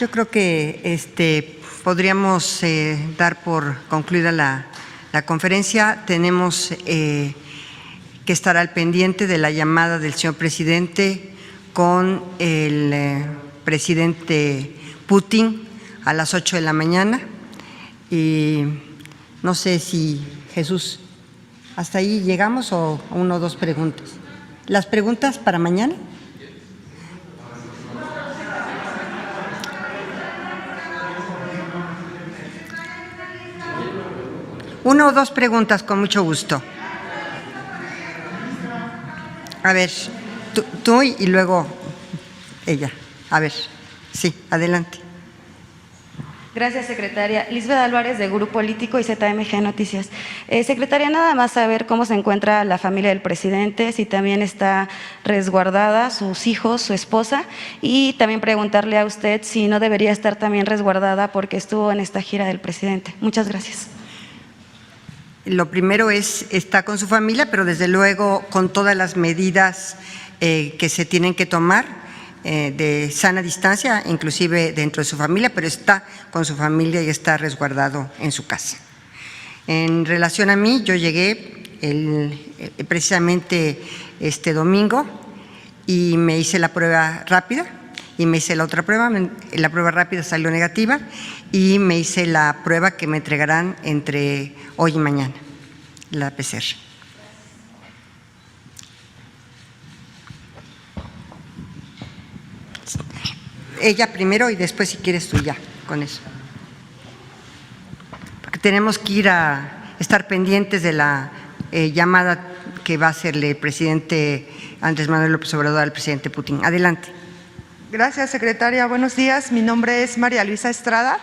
Yo creo que podríamos dar por concluida la conferencia. Tenemos que estar al pendiente de la llamada del señor presidente con el presidente Putin a las 8 de la mañana. Y no sé si, Jesús, ¿hasta ahí llegamos o una o dos preguntas? ¿Las preguntas para mañana? Una o dos preguntas, con mucho gusto. A ver, tú y luego ella. A ver, sí, adelante. Gracias, secretaria. Lisbeth Álvarez, de Grupo Político y ZMG Noticias. Secretaria, nada más saber cómo se encuentra la familia del presidente, si también está resguardada, sus hijos, su esposa, y también preguntarle a usted si no debería estar también resguardada porque estuvo en esta gira del presidente. Muchas gracias. Lo primero está con su familia, pero desde luego con todas las medidas que se tienen que tomar de sana distancia, inclusive dentro de su familia, pero está con su familia y está resguardado en su casa. En relación a mí, yo llegué precisamente este domingo y me hice la prueba rápida y me hice la otra prueba. La prueba rápida salió negativa y me hice la prueba que me entregarán entre hoy y mañana, la PCR. Ella primero y después, si quieres, tú ya, con eso. Porque tenemos que ir a estar pendientes de la llamada que va a hacerle el presidente Andrés Manuel López Obrador al presidente Putin. Adelante. Gracias, secretaria. Buenos días. Mi nombre es María Luisa Estrada.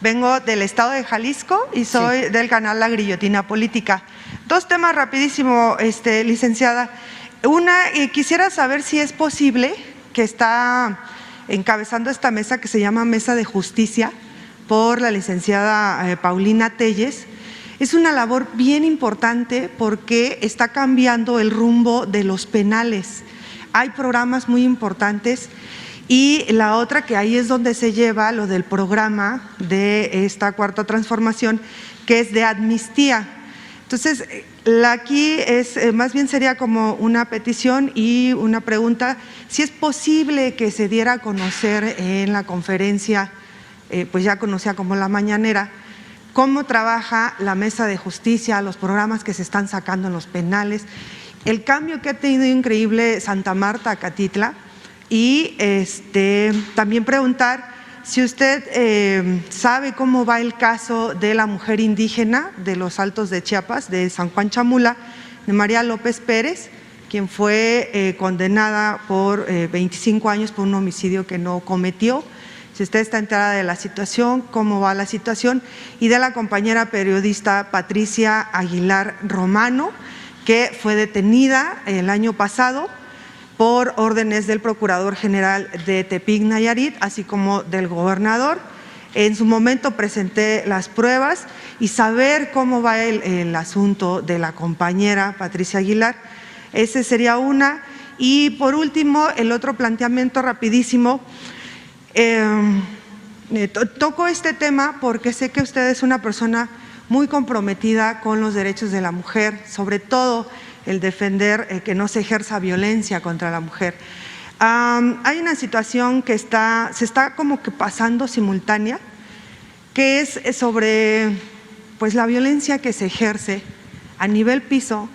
Vengo del estado de Jalisco y soy del canal La Grillotina Política. Dos temas rapidísimo, licenciada. Una, quisiera saber si es posible que está encabezando esta mesa que se llama Mesa de Justicia por la licenciada Paulina Telles. Es una labor bien importante porque está cambiando el rumbo de los penales. Hay programas muy importantes y la otra, que ahí es donde se lleva lo del programa de esta cuarta transformación, que es de amnistía. Entonces, aquí más bien sería como una petición y una pregunta, si es posible que se diera a conocer en la conferencia, pues ya conocida como la mañanera, cómo trabaja la Mesa de Justicia, los programas que se están sacando en los penales, el cambio que ha tenido increíble Santa Marta, Acatitla, y también preguntar si usted sabe cómo va el caso de la mujer indígena de los Altos de Chiapas, de San Juan Chamula, de María López Pérez, quien fue condenada por 25 años por un homicidio que no cometió. Si usted está enterada de la situación, cómo va la situación, y de la compañera periodista Patricia Aguilar Romano, que fue detenida el año pasado por órdenes del Procurador General de Tepic, Nayarit, así como del gobernador. En su momento presenté las pruebas y saber cómo va el asunto de la compañera Patricia Aguilar. Ese sería una. Y por último, el otro planteamiento rapidísimo. Toco este tema porque sé que usted es una persona muy comprometida con los derechos de la mujer, sobre todo el defender que no se ejerza violencia contra la mujer. Hay una situación que se está como que pasando simultánea, que es sobre pues la violencia que se ejerce a nivel piso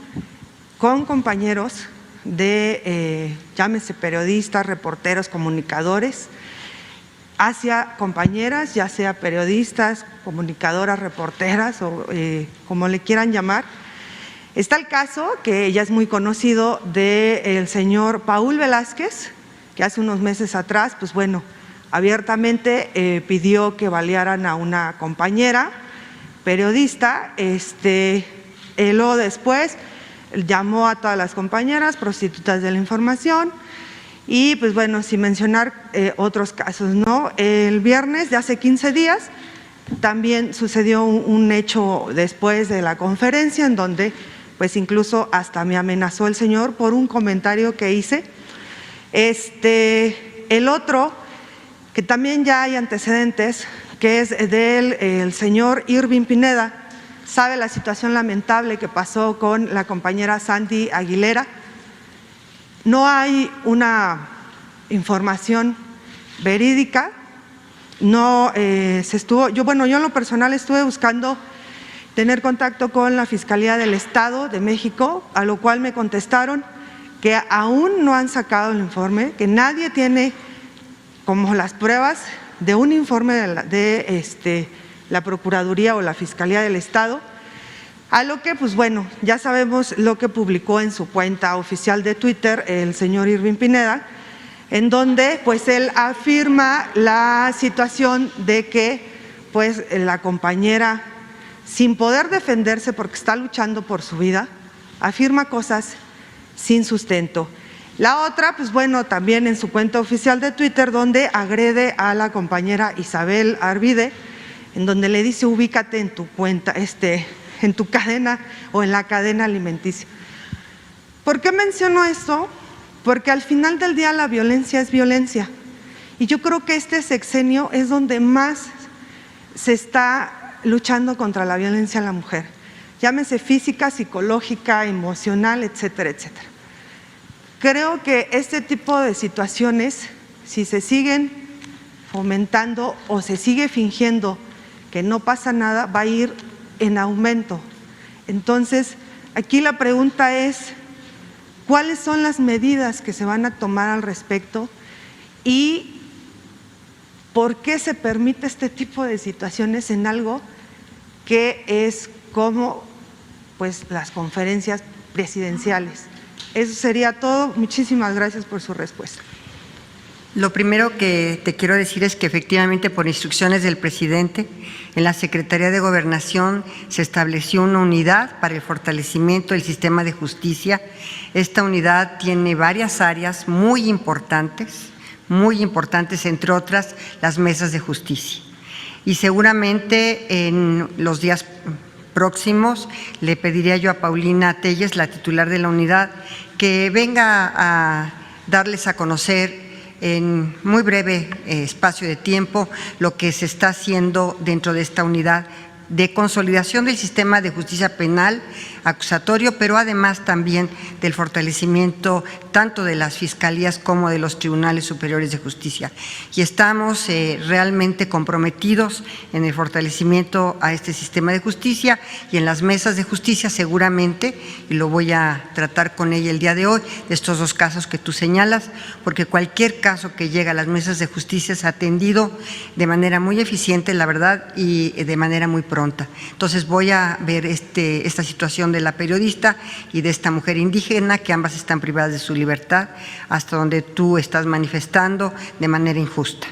con compañeros de, llámese periodistas, reporteros, comunicadores, hacia compañeras, ya sea periodistas, comunicadoras, reporteras o como le quieran llamar. Está el caso, que ya es muy conocido, del señor Paul Velázquez, que hace unos meses atrás, pues bueno, abiertamente pidió que balearan a una compañera periodista. Luego después llamó a todas las compañeras prostitutas de la información y pues bueno, sin mencionar otros casos, ¿no? El viernes de hace 15 días también sucedió un hecho después de la conferencia en donde pues incluso hasta me amenazó el señor por un comentario que hice. El otro, que también ya hay antecedentes, que es del señor Irving Pineda. Sabe la situación lamentable que pasó con la compañera Sandy Aguilera. No hay una información verídica, no se estuvo, yo en lo personal estuve buscando tener contacto con la Fiscalía del Estado de México, a lo cual me contestaron que aún no han sacado el informe, que nadie tiene como las pruebas de un informe de la Procuraduría o la Fiscalía del Estado, a lo que, pues bueno, ya sabemos lo que publicó en su cuenta oficial de Twitter el señor Irving Pineda, en donde pues él afirma la situación de que pues la compañera, sin poder defenderse porque está luchando por su vida, afirma cosas sin sustento. La otra, pues bueno, también en su cuenta oficial de Twitter, donde agrede a la compañera Isabel Arvide, en donde le dice ubícate en tu cuenta, en tu cadena o en la cadena alimenticia. ¿Por qué menciono esto? Porque al final del día la violencia es violencia. Y yo creo que este sexenio es donde más se está luchando contra la violencia a la mujer. Llámese física, psicológica, emocional, etcétera, etcétera. Creo que este tipo de situaciones, si se siguen fomentando o se sigue fingiendo que no pasa nada, va a ir en aumento. Entonces, aquí la pregunta es, ¿cuáles son las medidas que se van a tomar al respecto y por qué se permite este tipo de situaciones en algo que es como pues las conferencias presidenciales? Eso sería todo. Muchísimas gracias por su respuesta. Lo primero que te quiero decir es que efectivamente por instrucciones del presidente, en la Secretaría de Gobernación se estableció una unidad para el fortalecimiento del sistema de justicia. Esta unidad tiene varias áreas muy importantes, entre otras las mesas de justicia. Y seguramente en los días próximos le pediría yo a Paulina Telles, la titular de la unidad, que venga a darles a conocer en muy breve espacio de tiempo lo que se está haciendo dentro de esta unidad de consolidación del sistema de justicia penal, acusatorio, pero además también del fortalecimiento tanto de las fiscalías como de los tribunales superiores de justicia. Y estamos realmente comprometidos en el fortalecimiento a este sistema de justicia y en las mesas de justicia seguramente, y lo voy a tratar con ella el día de hoy, de estos dos casos que tú señalas, porque cualquier caso que llega a las mesas de justicia es atendido de manera muy eficiente, la verdad, y de manera muy pronta. Entonces voy a ver esta situación de la periodista y de esta mujer indígena, que ambas están privadas de su libertad, hasta donde tú estás manifestando de manera injusta.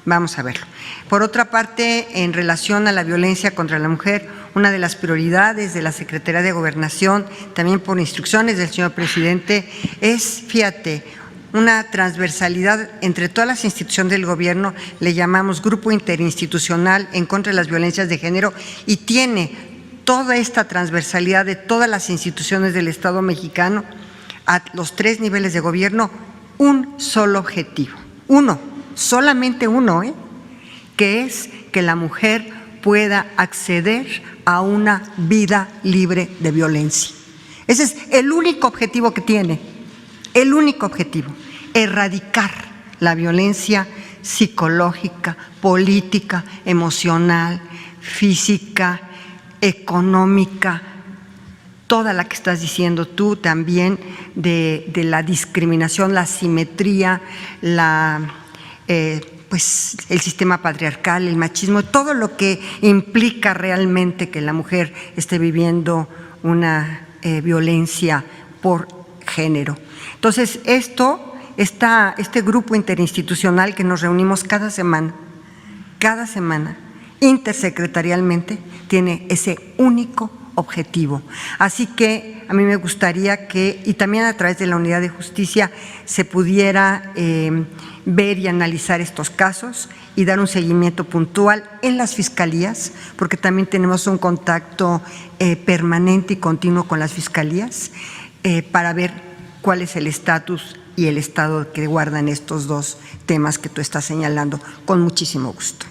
Vamos a verlo. Por otra parte, en relación a la violencia contra la mujer, una de las prioridades de la Secretaría de Gobernación, también por instrucciones del señor presidente, es, fíjate, una transversalidad entre todas las instituciones del gobierno, le llamamos Grupo Interinstitucional en contra de las Violencias de Género, y tiene toda esta transversalidad de todas las instituciones del Estado mexicano a los 3 niveles de gobierno, un solo objetivo, solamente uno, que es que la mujer pueda acceder a una vida libre de violencia. Ese es el único objetivo que tiene, el único objetivo, erradicar la violencia psicológica, política, emocional, física, económica, toda la que estás diciendo tú también, de la discriminación, la asimetría, pues el sistema patriarcal, el machismo, todo lo que implica realmente que la mujer esté viviendo una violencia por género. Entonces, este grupo interinstitucional que nos reunimos cada semana, intersecretarialmente, tiene ese único objetivo. Así que a mí me gustaría que, y también a través de la Unidad de Justicia, se pudiera ver y analizar estos casos y dar un seguimiento puntual en las fiscalías, porque también tenemos un contacto permanente y continuo con las fiscalías para ver cuál es el estatus y el estado que guardan estos dos temas que tú estás señalando, con muchísimo gusto.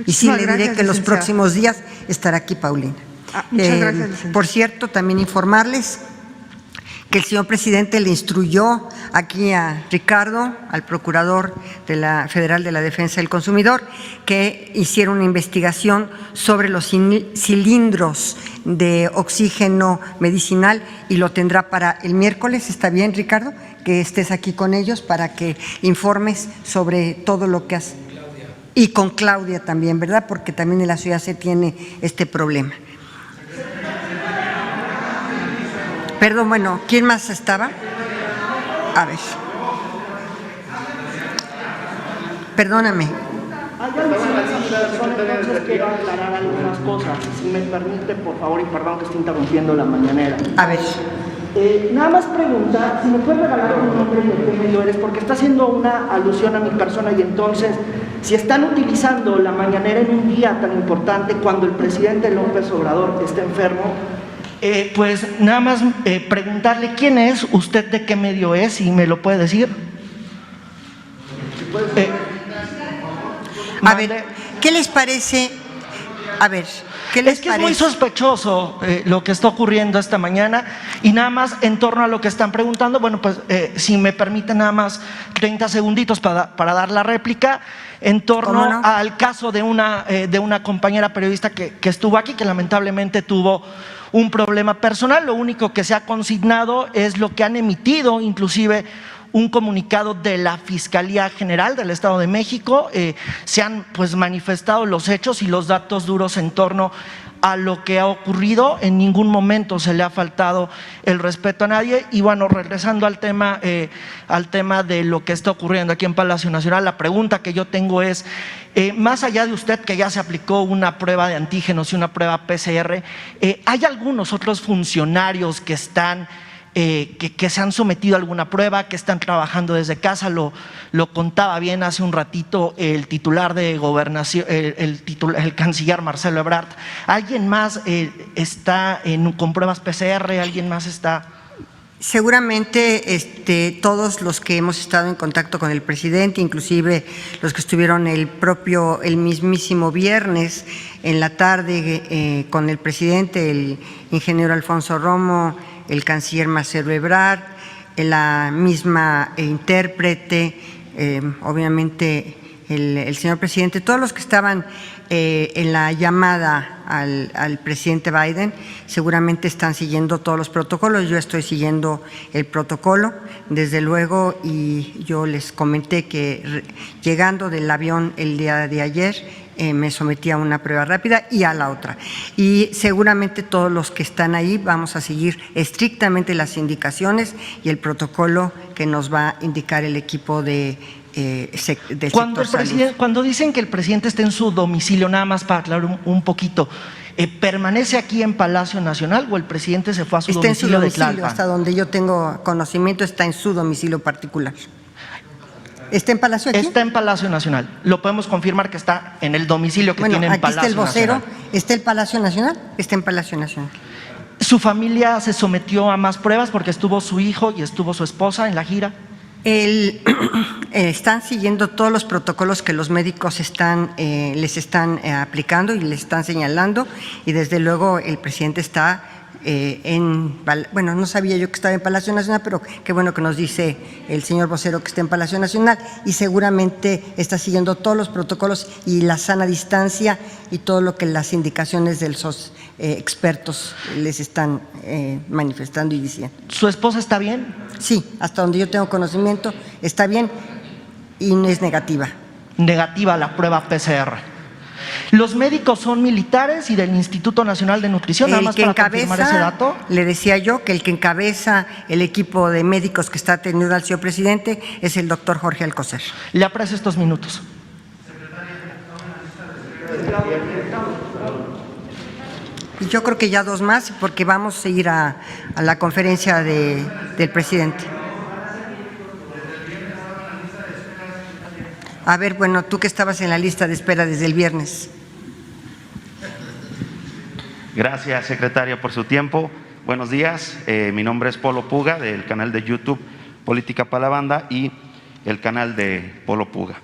Y sí, le diré que en los próximos días estará aquí Paulina. Muchas gracias, licenciada. Por cierto, también informarles que el señor presidente le instruyó aquí a Ricardo, al procurador federal de la Defensa del Consumidor, que hiciera una investigación sobre los cilindros de oxígeno medicinal y lo tendrá para el miércoles. ¿Está bien, Ricardo? Que estés aquí con ellos para que informes sobre todo lo que has… Y con Claudia también, ¿verdad? Porque también en la ciudad se tiene este problema. Perdón, bueno, ¿quién más estaba? A ver. Perdóname. Hay algunas entonces quiero aclarar algunas cosas, si me permite, por favor, y perdón que esté interrumpiendo la mañanera. A ver. Nada más preguntar, si me puedes regalar tu nombre y de qué medio eres, porque está haciendo una alusión a mi persona y entonces, si están utilizando la mañanera en un día tan importante cuando el presidente López Obrador está enfermo, pues nada más preguntarle quién es, usted de qué medio es, si me lo puede decir. A ver, ¿qué les parece? A ver, ¿qué les parece? Es muy sospechoso lo que está ocurriendo esta mañana y nada más en torno a lo que están preguntando, bueno, pues si me permiten nada más 30 segunditos para dar la réplica en torno al caso de una compañera periodista que estuvo aquí, que lamentablemente tuvo un problema personal. Lo único que se ha consignado es lo que han emitido, inclusive un comunicado de la Fiscalía General del Estado de México. Se han pues manifestado los hechos y los datos duros en torno a lo que ha ocurrido. En ningún momento se le ha faltado el respeto a nadie. Y bueno, regresando al tema de lo que está ocurriendo aquí en Palacio Nacional, la pregunta que yo tengo es, más allá de usted que ya se aplicó una prueba de antígenos y una prueba PCR, ¿hay algunos otros funcionarios que están que se han sometido a alguna prueba, que están trabajando desde casa? Lo contaba bien hace un ratito el titular de Gobernación, el canciller Marcelo Ebrard. ¿Alguien más está con pruebas PCR? ¿Alguien más está? Seguramente todos los que hemos estado en contacto con el presidente, inclusive los que estuvieron el mismísimo viernes en la tarde con el presidente, el ingeniero Alfonso Romo, el canciller Marcelo Ebrard, la misma intérprete, obviamente el señor presidente, todos los que estaban en la llamada al presidente Biden, seguramente están siguiendo todos los protocolos. Yo estoy siguiendo el protocolo, desde luego, y yo les comenté que llegando del avión el día de ayer, me sometí a una prueba rápida y a la otra. Y seguramente todos los que están ahí vamos a seguir estrictamente las indicaciones y el protocolo que nos va a indicar el equipo del sector salud. Cuando dicen que el presidente está en su domicilio, nada más para aclarar un poquito, ¿permanece aquí en Palacio Nacional o el presidente se fue a su domicilio? Está en su domicilio, de Tlalpan? hasta donde yo tengo conocimiento, está en su domicilio particular. ¿Está en Palacio aquí? Está en Palacio Nacional. Lo podemos confirmar que está en el domicilio que tiene en aquí Palacio está el vocero. Nacional. ¿Está el Palacio Nacional? Está en Palacio Nacional. ¿Su familia se sometió a más pruebas porque estuvo su hijo y estuvo su esposa en la gira? Están siguiendo todos los protocolos que los médicos les están aplicando y les están señalando, y desde luego el presidente está bueno, no sabía yo que estaba en Palacio Nacional, pero qué bueno que nos dice el señor vocero que está en Palacio Nacional, y seguramente está siguiendo todos los protocolos y la sana distancia y todo lo que las indicaciones de los expertos les están manifestando y diciendo. ¿Su esposa está bien? Sí, hasta donde yo tengo conocimiento está bien y no es negativa. Negativa la prueba PCR. Los médicos son militares y del Instituto Nacional de Nutrición, nada más para confirmar ese dato. Le decía yo que el que encabeza el equipo de médicos que está atendiendo al señor presidente es el doctor Jorge Alcocer. Le aprecio estos minutos. Y yo creo que ya dos más, porque vamos a ir a la conferencia del presidente. A ver, bueno, tú que estabas en la lista de espera desde el viernes. Gracias, secretaria, por su tiempo. Buenos días, mi nombre es Polo Puga, del canal de YouTube Política para la Banda y el canal de Polo Puga.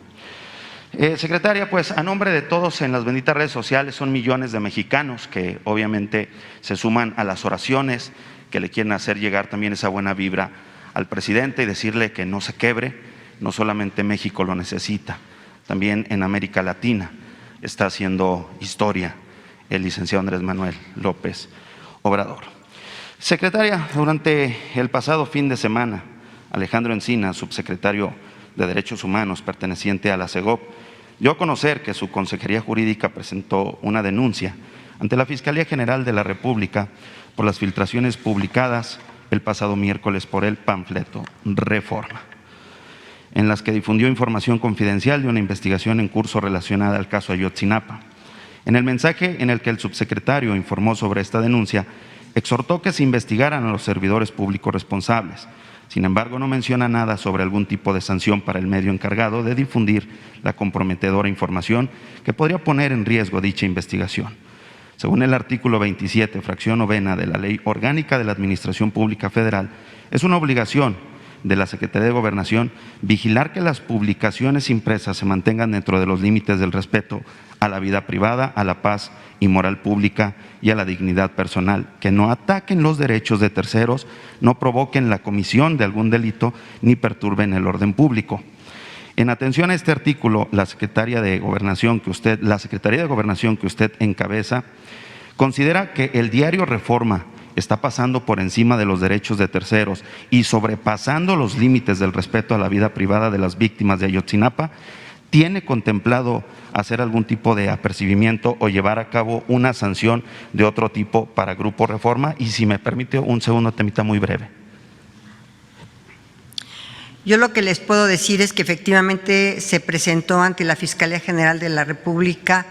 Secretaria, pues a nombre de todos en las benditas redes sociales son millones de mexicanos que obviamente se suman a las oraciones, que le quieren hacer llegar también esa buena vibra al presidente y decirle que no se quebre. No solamente México lo necesita, también en América Latina está haciendo historia el licenciado Andrés Manuel López Obrador. Secretaria, durante el pasado fin de semana, Alejandro Encina, subsecretario de Derechos Humanos perteneciente a la CEGOP, dio a conocer que su Consejería Jurídica presentó una denuncia ante la Fiscalía General de la República por las filtraciones publicadas el pasado miércoles por el panfleto Reforma, en las que difundió información confidencial de una investigación en curso relacionada al caso Ayotzinapa. En el mensaje en el que el subsecretario informó sobre esta denuncia, exhortó que se investigaran a los servidores públicos responsables. Sin embargo, no menciona nada sobre algún tipo de sanción para el medio encargado de difundir la comprometedora información que podría poner en riesgo dicha investigación. Según el artículo 27, fracción 9 de la Ley Orgánica de la Administración Pública Federal, es una obligación de la Secretaría de Gobernación vigilar que las publicaciones impresas se mantengan dentro de los límites del respeto a la vida privada, a la paz y moral pública y a la dignidad personal, que no ataquen los derechos de terceros, no provoquen la comisión de algún delito ni perturben el orden público. En atención a este artículo, la Secretaría de Gobernación que usted encabeza considera que el diario Reforma está pasando por encima de los derechos de terceros y sobrepasando los límites del respeto a la vida privada de las víctimas de Ayotzinapa. ¿Tiene contemplado hacer algún tipo de apercibimiento o llevar a cabo una sanción de otro tipo para Grupo Reforma? Y si me permite un segundo temita muy breve. Yo lo que les puedo decir es que efectivamente se presentó ante la Fiscalía General de la República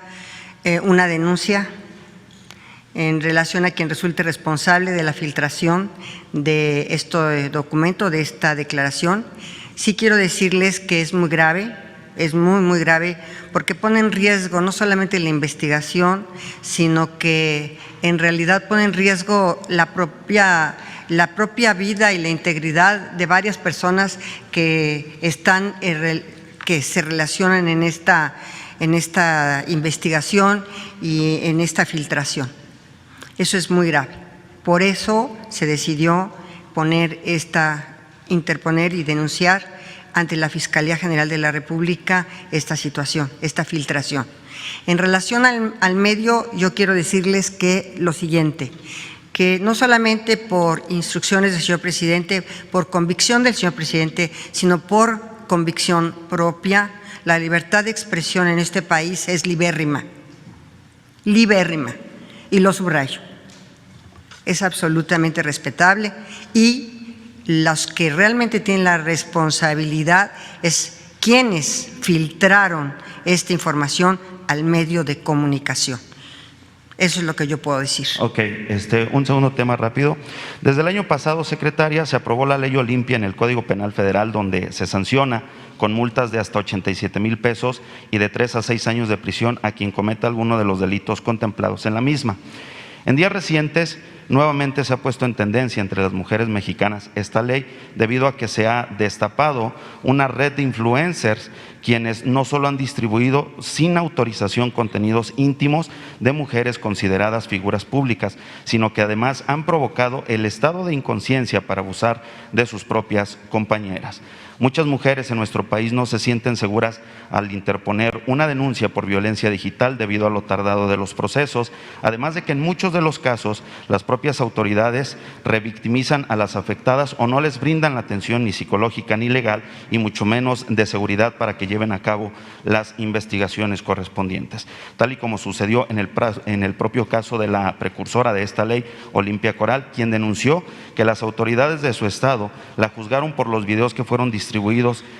una denuncia en relación a quien resulte responsable de la filtración de este documento, de esta declaración. Sí quiero decirles que es muy grave, es muy grave, porque pone en riesgo no solamente la investigación, sino que en realidad pone en riesgo la propia vida y la integridad de varias personas que se relacionan en esta investigación y en esta filtración. Eso es muy grave. Por eso se decidió interponer y denunciar ante la Fiscalía General de la República esta situación, esta filtración. En relación al medio, yo quiero decirles que lo siguiente, que no solamente por instrucciones del señor presidente, por convicción del señor presidente, sino por convicción propia, la libertad de expresión en este país es libérrima, y lo subrayo. Es absolutamente respetable y los que realmente tienen la responsabilidad es quienes filtraron esta información al medio de comunicación. Eso es lo que yo puedo decir. Ok, un segundo tema rápido. Desde el año pasado, secretaria, se aprobó la Ley Olimpia en el Código Penal Federal, donde se sanciona con multas de hasta 87,000 pesos y de 3 a 6 años de prisión a quien cometa alguno de los delitos contemplados en la misma. En días recientes, nuevamente se ha puesto en tendencia entre las mujeres mexicanas esta ley debido a que se ha destapado una red de influencers quienes no solo han distribuido sin autorización contenidos íntimos de mujeres consideradas figuras públicas, sino que además han provocado el estado de inconsciencia para abusar de sus propias compañeras. Muchas mujeres en nuestro país no se sienten seguras al interponer una denuncia por violencia digital debido a lo tardado de los procesos, además de que en muchos de los casos las propias autoridades revictimizan a las afectadas o no les brindan la atención ni psicológica ni legal y mucho menos de seguridad para que lleven a cabo las investigaciones correspondientes, tal y como sucedió en el propio caso de la precursora de esta ley, Olimpia Coral, quien denunció que las autoridades de su estado la juzgaron por los videos que fueron distribuidos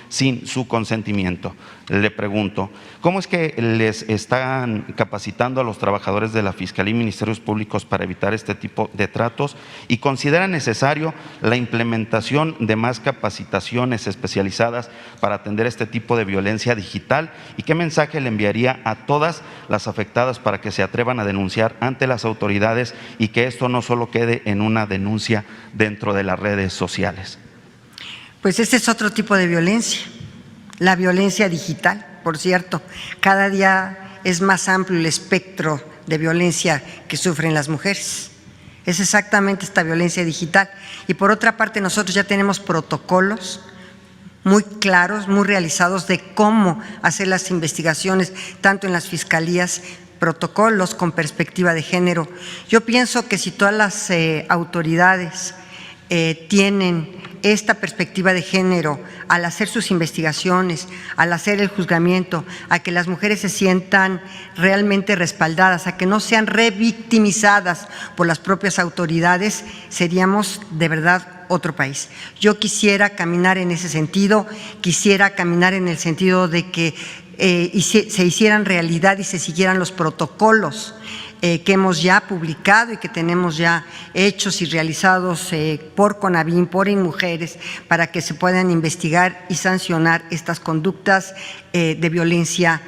sin su consentimiento. Le pregunto, ¿cómo es que les están capacitando a los trabajadores de la Fiscalía y Ministerios Públicos para evitar este tipo de tratos? ¿Y considera necesario la implementación de más capacitaciones especializadas para atender este tipo de violencia digital? ¿Y qué mensaje le enviaría a todas las afectadas para que se atrevan a denunciar ante las autoridades y que esto no solo quede en una denuncia dentro de las redes sociales? Pues ese es otro tipo de violencia, la violencia digital, por cierto. Cada día es más amplio el espectro de violencia que sufren las mujeres. Es exactamente esta violencia digital. Y por otra parte, nosotros ya tenemos protocolos muy claros, muy realizados de cómo hacer las investigaciones, tanto en las fiscalías, protocolos con perspectiva de género. Yo pienso que si todas las autoridades tienen esta perspectiva de género al hacer sus investigaciones, al hacer el juzgamiento, a que las mujeres se sientan realmente respaldadas, a que no sean revictimizadas por las propias autoridades, seríamos de verdad otro país. Yo quisiera caminar en ese sentido, quisiera caminar en el sentido de que se hicieran realidad y se siguieran los protocolos que hemos ya publicado y que tenemos ya hechos y realizados por CONAVIM, por InMujeres, para que se puedan investigar y sancionar estas conductas de violencia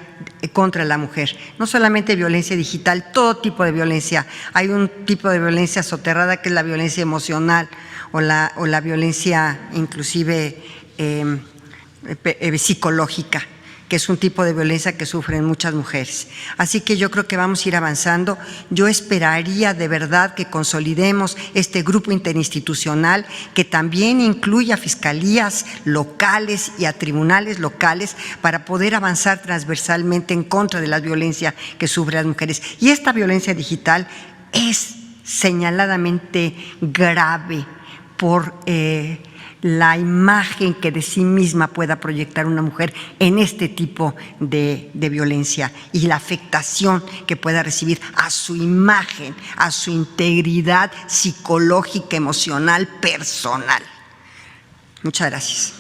contra la mujer. No solamente violencia digital, todo tipo de violencia. Hay un tipo de violencia soterrada que es la violencia emocional o la violencia inclusive psicológica, que es un tipo de violencia que sufren muchas mujeres. Así que yo creo que vamos a ir avanzando. Yo esperaría de verdad que consolidemos este grupo interinstitucional que también incluya a fiscalías locales y a tribunales locales para poder avanzar transversalmente en contra de la violencia que sufren las mujeres. Y esta violencia digital es señaladamente grave por la imagen que de sí misma pueda proyectar una mujer en este tipo de violencia y la afectación que pueda recibir a su imagen, a su integridad psicológica, emocional, personal. Muchas gracias.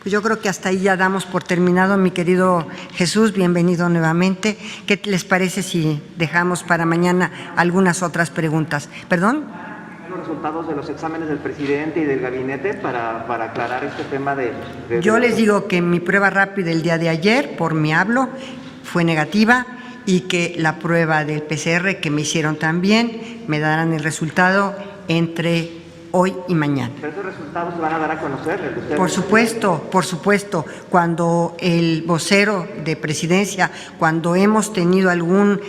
Pues yo creo que hasta ahí ya damos por terminado, mi querido Jesús, bienvenido nuevamente. ¿Qué les parece si dejamos para mañana algunas otras preguntas? ¿Perdón? Los resultados de los exámenes del presidente y del gabinete para aclarar este tema de Yo les digo que mi prueba rápida el día de ayer, por mi hablo, fue negativa y que la prueba del PCR que me hicieron también me darán el resultado entre hoy y mañana. ¿Pero esos resultados se van a dar a conocer? Por supuesto, cuando el vocero de presidencia, cuando hemos tenido algún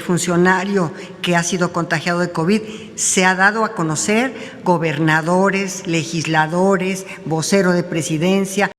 funcionario que ha sido contagiado de COVID, se ha dado a conocer gobernadores, legisladores, vocero de presidencia,